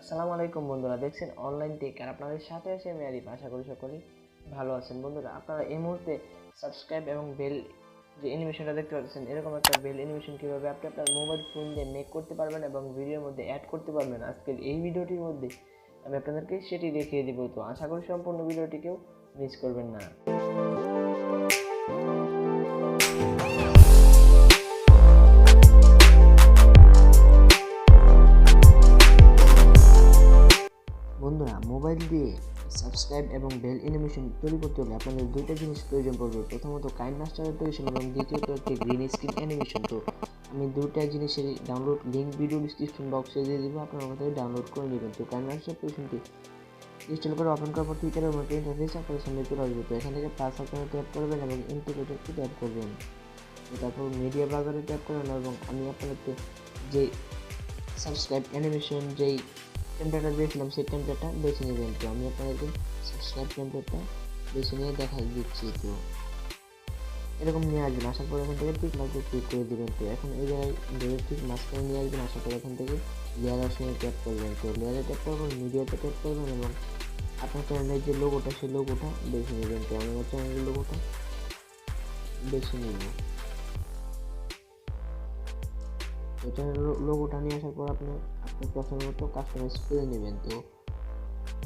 আসসালামু আলাইকুম বন্ধুরা, দেখছেন অনলাইন টেক আর আপনাদের সাথে আছে আমি আরিফ। আশা করি সকলেই ভালো আছেন। বন্ধুরা, আপনারা এই মুহূর্তে সাবস্ক্রাইব এবং বেল যে অ্যানিমেশনটা দেখতে পাচ্ছেন, এরকম একটা বেল অ্যানিমেশন কীভাবে আপনি আপনার মোবাইল ফোন দিয়ে মেক করতে পারবেন এবং ভিডিওর মধ্যে অ্যাড করতে পারবেন, আজকের এই ভিডিওটির মধ্যে আমি আপনাদেরকে সেটি দেখিয়ে দেবো। তো আশা করি সম্পূর্ণ ভিডিওটিকেও মিস করবেন না। বন্ধুরা, মোবাইল দিয়ে সাবস্ক্রাইব এবং বেল অ্যানিমেশন তৈরি করতে হলে আপনাদের দুইটা জিনিস প্রয়োজন পড়বে। প্রথমত কাইন মাস্টার অ্যাপ্লিকেশন এবং দ্বিতীয়ত একটি গ্রিন স্ক্রিন অ্যানিমেশন। তো আমি দুইটা জিনিসের ডাউনলোড লিঙ্ক ভিডিও ডিসক্রিপশন বক্সে দিয়ে দেবো, আপনারা ওখান থেকে ডাউনলোড করে নেবেন। তো কাইন মাস্টার অ্যাপ্লিকেশনটি ইনস্টল করে ওপেন করার পর টুইটারের মতো ইন্টারফেস আপনাদের সামনে চলে আসবে। তো এখান থেকে প্লাস আইকনে ট্যাপ করবেন এবং ইন্টিগ্রেটেডকে ট্যাপ করবেন। তো তারপর মিডিয়া ব্রাউজারে ট্যাপ করবেন এবং আমি আপনাদেরকে যে সাবস্ক্রাইব অ্যানিমেশন যেই টেমপ্লেটটা দিয়েছিলাম সেই টেমপ্লেটটা বেছে নেবেন। তো আমি আপনাদেরকে সাবস্ক্রাইব টেমপ্লেটটা বেছে নিয়ে দেখা দিচ্ছি। তো এরকম নিয়ে আসবেন, আসার পর এখান থেকে ঠিক মার্কে ক্লিক করে দেবেন। তো এখন এই জায়গায় ধরে ঠিক মাঝখানে নিয়ে আসবেন, আসার পর এখান থেকে লেয়ার অপশনে ট্যাপ করবেন। তো লেয়ারে ট্যাপ করবেন, মিডিয়াতে ট্যাপ করবেন এবং আপনার চ্যানেলের যে লোগোটা সেই লোগোটা বেছে নেবেন। তো আমি আমার চ্যানেলের লোগোটা বেছে নেব। তো চ্যানেল লোগোটা নিয়ে আসার পর আপনি পছন্দ মতো কাস্টমাইজ করে নেবেন। তো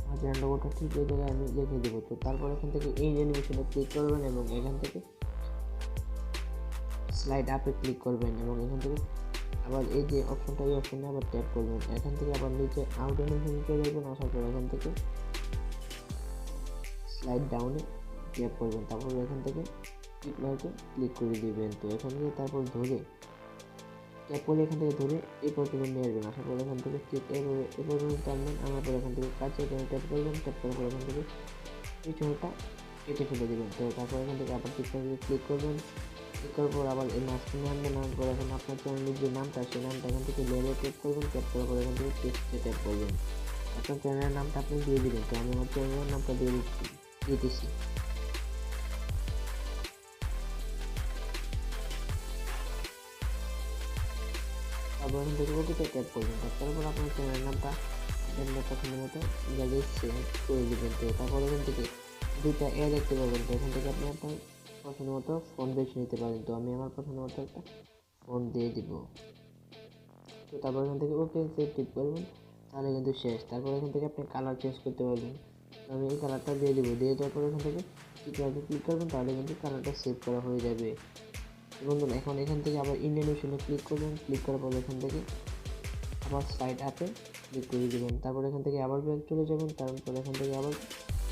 আমার চ্যানেল লোগোটা ঠিক এই জায়গায় আমি লিখে দেবো। তো তারপর এখান থেকে এই অ্যানিমেশনে ক্লিক করবেন এবং এখান থেকে স্লাইড আপে ক্লিক করবেন এবং এখান থেকে আবার এই যে অপশনটা, এই অপশনে আবার ট্যাপ করবেন। এখান থেকে আবার নিচে আউট অ্যানিমেশনে চলে যাবেন, আসার পর এখান থেকে স্লাইড ডাউনে ট্যাপ করবেন। তারপর এখান থেকে টিক মার্কে ক্লিক করে দিবেন। তো এখান থেকে তারপর ধরে ট্যাপ করলে এখান থেকে ধরে এই পর্যন্ত নিয়ে আসবেন। আসার পর এখান থেকে ঠিক এইভাবে এই পর্যন্ত টানবেন, আনার পর এখান থেকে কাছে এখানে ট্যাপ করবেন। ট্যাপ করার পর এখান থেকে পিছনটা কেটে ফেলে দেবেন। তো তারপর এখান থেকে আবার ঠিক ক্লিক করবেন। ক্লিক করার পর আবার এই মাঝখানে আনবেন, আনার পর এখন আপনার চ্যানেলের যে নামটা সেই নামটা এখান থেকে লেয়ারে ট্যাপ করবেন। ট্যাপ করার পর এখান থেকে টেক্সটে ট্যাপ করবেন। আপনার চ্যানেলের নামটা আপনি দিয়ে দিবেন। তো আমি আমার চ্যানেলের নামটা দিতেছি। তারপর এখান থেকে ওটিতে ট্যাপ করবেন। তারপর আপনার চ্যানেলের নামটা আপনার পছন্দ মতো জায়গায় সেট করে দেবেন। তো তারপর এখান থেকে দুইটা দেখতে পাবেন। তো এখান থেকে আপনি আপনার পছন্দ মতো ফোন বেছে নিতে পারেন। তো আমি আমার পছন্দ মতো একটা ফোন দিয়ে দিব। তো তারপর এখান থেকে ওকে টিপ করবেন, তাহলে কিন্তু শেষ। তারপর এখান থেকে আপনি কালার চেঞ্জ করতে পারবেন। তো আমি এই কালারটা দিয়ে দিব। দিয়ে দেওয়ার পর এখান থেকে ক্লিক করবেন, তাহলে কিন্তু কালারটা সেভ করা হয়ে যাবে। বন্ধুরা, এখন এখান থেকে আবার ইন্ডিয়ান অপশনে ক্লিক করবেন। ক্লিক করার পর এখান থেকে আবার স্লাইড আপে ক্লিক করে দেবেন। তারপর এখান থেকে আবার ব্যাক চলে যাবেন। তারপর এখান থেকে আবার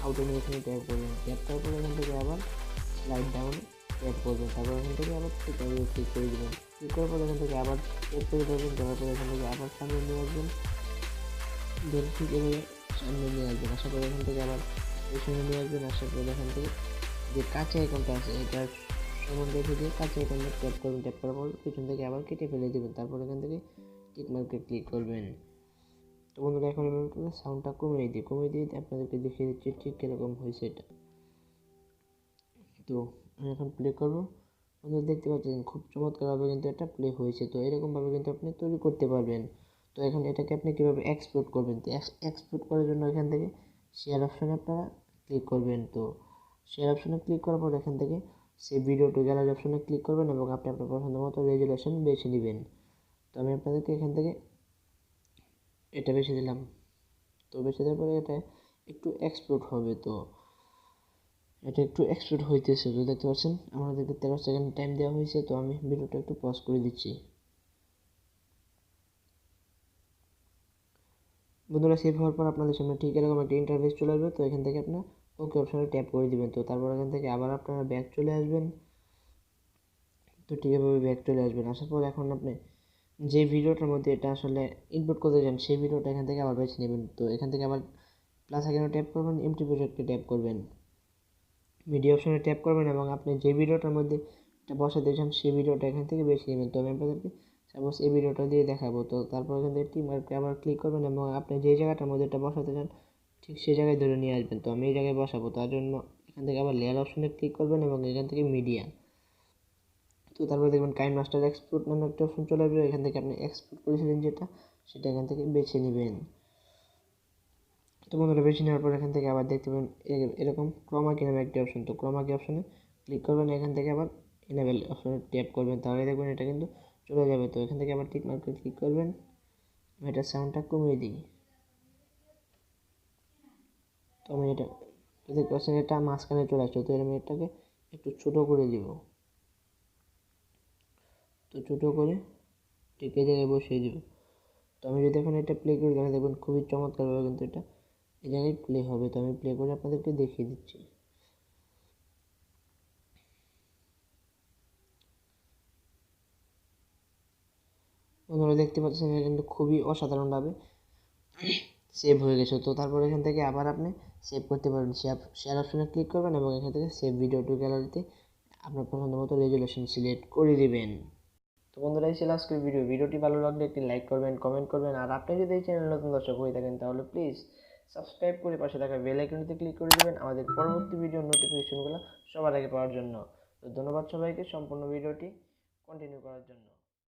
আউট অ্যানিমেশনে ট্যাপ করবেন। ট্যাপ করার পর এখান থেকে আবার স্লাইড ডাউনে ট্যাপ করবেন। তারপর এখান থেকে আবার ক্লিক করে দেবেন। ক্লিক করার পর এখান থেকে আবার ট্যাপ করে দেবেন। দেওয়ার পর এখান থেকে আবার সামনে নিয়ে আসবেন। দেন ঠিক এভাবে সামনে নিয়ে আসবেন। আসার পর এখান থেকে আবার পেছনে নিয়ে আসবেন। আসার পর এখান থেকে যে কাঁচা আইকনটা আছে এটা সমান রেখে দিয়ে কাঁচা আইকনে ট্যাপ করবেন। ট্যাপ করার পর পিছন থেকে আবার কেটে ফেলে দেবেন। তারপর এখান থেকে টিক মার্কে ক্লিক করবেন। তো বন্ধুরা, এখন আমি সাউন্ডটা কমিয়ে দিয়ে আপনাদেরকে দেখিয়ে দিচ্ছি ঠিক কীরকম হয়েছে এটা। তো আমি এখন প্লে করবো। বন্ধুরা, দেখতে পাচ্ছেন খুব চমৎকারভাবে কিন্তু এটা প্লে হয়েছে। তো এরকমভাবে কিন্তু আপনি তৈরি করতে পারবেন। তো এখন এটাকে আপনি কীভাবে এক্সপোর্ট করবেন, তো এক্সপোর্ট করার জন্য এখান থেকে শেয়ার অপশানে আপনারা ক্লিক করবেন। তো শেয়ার অপশানে ক্লিক করার পর এখান থেকে সেই ভিডিও টু গ্যালারি অপশানে ক্লিক করবেন এবং আপনি আপনার পছন্দ মতো রেজুলেশন বেছে নেবেন। তো আমি আপনাদেরকে এখান থেকে এটা বেছে দিলাম। তো বেছে দেওয়ার পরে এটা একটু এক্সপোর্ট হবে। তো এটা একটু এক্সপোর্ট হইতেছে। তো দেখতে পাচ্ছেন আমাদেরকে 13 সেকেন্ড টাইম দেওয়া হয়েছে। তো আমি ভিডিওটা একটু পজ করে দিচ্ছি। বন্ধুরা, সেভ হওয়ার পর আপনাদের সামনে ঠিক এরকম একটা ইন্টারফেস চলে আসবে। তো এখান থেকে আপনার ওকে অপশানে ট্যাপ করে দিবেন। তো তারপর এখান থেকে আবার আপনারা ব্যাক চলে আসবেন। তো ঠিক এভাবে ব্যাক চলে আসবেন। আসার পর এখন আপনি যে ভিডিওটার মধ্যে এটা আসলে ইনপুট করতে চান সেই ভিডিওটা এখান থেকে আবার বেছে নেবেন। তো এখান থেকে আবার প্লাস আইকনে ট্যাপ করবেন, এমটি প্রজেক্টে ট্যাপ করবেন, মিডিয়া অপশনে ট্যাপ করবেন এবং আপনি যে ভিডিওটার মধ্যে এটা বসাতে চান সেই ভিডিওটা এখান থেকে বেছে নেবেন। তো আমি আপনাদেরকে সাপোজ এই ভিডিওটা দিয়ে দেখাবো। তো তারপর এখান থেকে টিক মার্কে আবার ক্লিক করবেন এবং আপনি যে জায়গাটার মধ্যে এটা বসাতে চান ঠিক সেই জায়গায় ধরে নিয়ে আসবেন। তো আমি এই জায়গায় বসাবো, তার জন্য এখান থেকে আবার লেয়ার অপশনে ক্লিক করবেন এবং এখান থেকে মিডিয়া। তো তারপরে দেখবেন কাইন মাস্টার এক্সপোর্ট নামে একটা অপশন চলে আসবে। এখান থেকে আপনি এক্সপোর্ট করেছিলেন যেটা, সেটা এখান থেকে বেছে নেবেন। তো বন্ধুরা বেশি নেওয়ার পর এখান থেকে আবার দেখতে পাবেন এরকম ক্রোমা কি নামে একটি অপশন, তো ক্রোমা কি অপশনে ক্লিক করবেন, এখান থেকে আবার এনেবেল অপশনে ট্যাপ করবেন, তাহলে দেখবেন এটা কিন্তু চলে যাবে। তো এখান থেকে আবার টিক মার্কে ক্লিক করবেন, আমি এটা সাউন্ডটা কমিয়ে দিই। তো আমি এটা দেখতে পাচ্ছেন এটা মাঝখানে চলে আসছে, তো আমি এটাকে একটু ছোটো করে দিব। তো ছোটো করে ঠিক এই জায়গায় বসিয়ে দিব। তো আমি যদি এখন এটা প্লে করি তাহলে দেখবেন খুবই চমৎকারভাবে কিন্তু এটা এই জায়গায় প্লে হবে। তো আমি প্লে করে আপনাদেরকে দেখিয়ে দিচ্ছি। বন্ধুরা দেখতে পাচ্ছেন এটা কিন্তু খুবই অসাধারণভাবে সেভ হয়ে গেছে। তো তারপর এখান থেকে আবার আপনি সেভ করতে পারবেন, শেয়ার অপশনে ক্লিক করবেন এবং এখান থেকে সেভ ভিডিও টু গ্যালারিতে আপনার পছন্দ মতো রেজুলেশন সিলেক্ট করে দিবেন। তো বন্ধুরা এই ছিল আজকের ভিডিওটি ভালো লাগলে একটি লাইক করবেন, কমেন্ট করবেন, আর আপনি যদি এই চ্যানেল নতুন দর্শক হয়ে থাকেন তাহলে প্লিজ সাবস্ক্রাইব করে পাশে থাকা বেল আইকনটিতে ক্লিক করে দিবেন আমাদের পরবর্তী ভিডিওর নোটিফিকেশনগুলো সবার আগে পাওয়ার জন্য। তো ধন্যবাদ সবাইকে সম্পূর্ণ ভিডিওটি কন্টিনিউ করার জন্য।